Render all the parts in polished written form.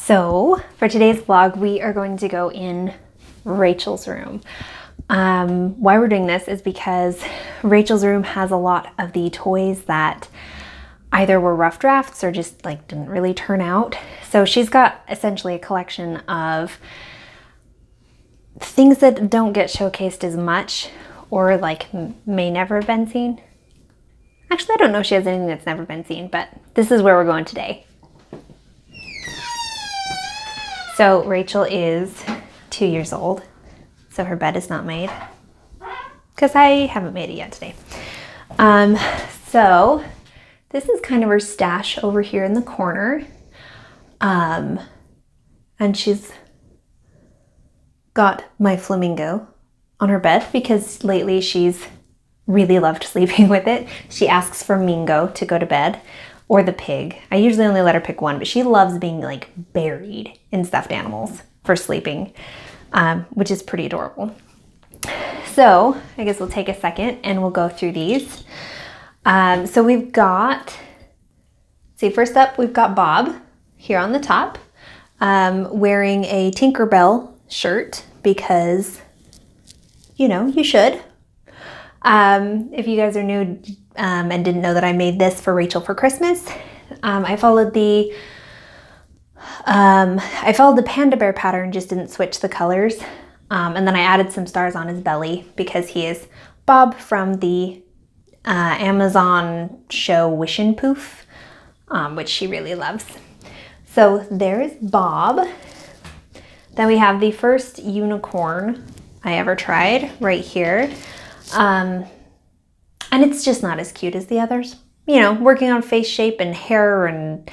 So for today's vlog, we are going to go in Rachel's room. Why we're doing this is because Rachel's room has a lot of the toys that either were rough drafts or just like didn't really turn out. So she's got essentially a collection of things that don't get showcased as much or like may never have been seen. Actually, I don't know if she has anything that's never been seen, but this is where we're going today. So Rachel is 2 years old, so her bed is not made because I haven't made it yet today. So this is kind of her stash over here in the corner. And she's got my flamingo on her bed because lately she's really loved sleeping with it. She asks for Mingo to go to bed, or the pig. I usually only let her pick one, but she loves being like buried in stuffed animals for sleeping, which is pretty adorable. So I guess we'll take a second and we'll go through these. So we've got, first up we've got Bob here on the top, wearing a Tinkerbell shirt because, you know, you should. If you guys are new and didn't know that I made this for Rachel for Christmas, I followed the Panda bear pattern, just didn't switch the colors. And then I added some stars on his belly because he is Bob from the Amazon show Winnie the Pooh, which she really loves. So there's Bob. Then we have the first unicorn I ever tried right here. And it's just not as cute as the others. You know, working on face shape and hair and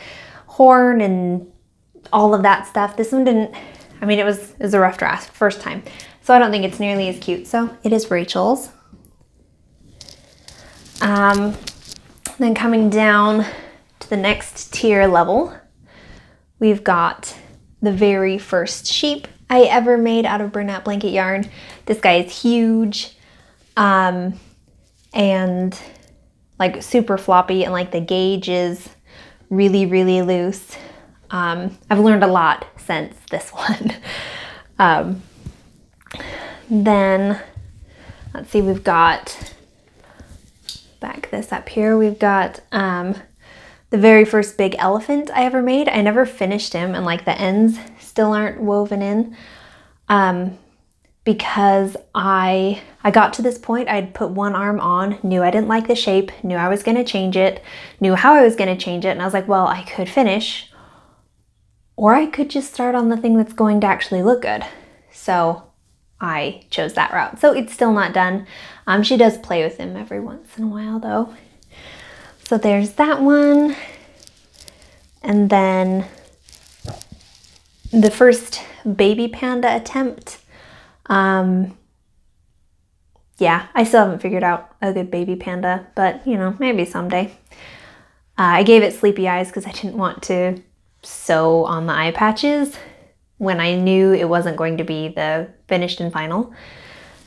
horn and all of that stuff. This one didn't, I mean, it was a rough draft first time. So I don't think it's nearly as cute. So it is Rachel's. Then coming down to the next tier level, we've got the very first sheep I ever made out of burlap blanket yarn. This guy is huge. And like super floppy, and like the gauge is really, really loose. I've learned a lot since this one. Then let's see, we've got, back this up here, we've got the very first big elephant I ever made. I never finished him, and like the ends still aren't woven in. Because I got to this point, I'd put one arm on, knew I didn't like the shape, knew I was going to change it, knew how I was going to change it, and I was like, well, I could finish, or I could just start on the thing that's going to actually look good. So I chose that route. So it's still not done. She does play with him every once in a while though. So there's that one. And then the first baby panda attempt. Yeah, I still haven't figured out a good baby panda, but you know, maybe someday. I gave it sleepy eyes because I didn't want to sew on the eye patches when I knew it wasn't going to be the finished and final.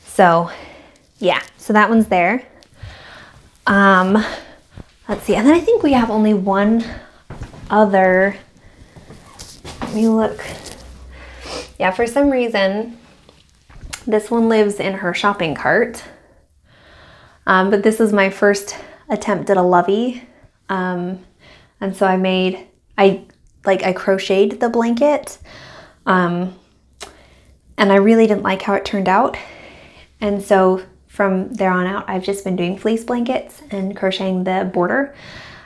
So yeah, so that one's there. Let's see, and then I think we have only one other, let me look. Yeah, for some reason, this one lives in her shopping cart, but this is my first attempt at a lovey, and so I crocheted the blanket, and I really didn't like how it turned out, and so from there on out I've just been doing fleece blankets and crocheting the border,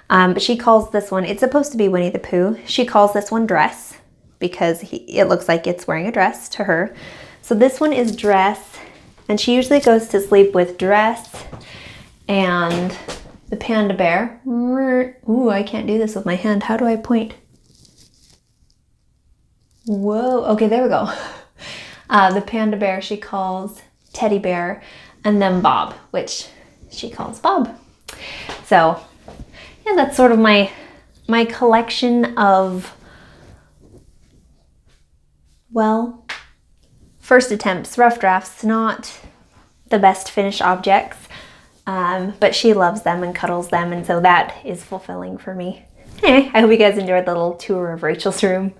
but she calls this one, it's supposed to be Winnie the Pooh, she calls this one Dress because it looks like it's wearing a dress to her. So this one is Dress, and she usually goes to sleep with Dress and the panda bear. Ooh, I can't do this with my hand. How do I point? Whoa, okay, there we go. The panda bear she calls Teddy Bear, and then Bob, which she calls Bob. So yeah, that's sort of my collection of, well, first attempts, rough drafts, not the best finished objects, but she loves them and cuddles them, and so that is fulfilling for me. Anyway, I hope you guys enjoyed the little tour of Rachel's room.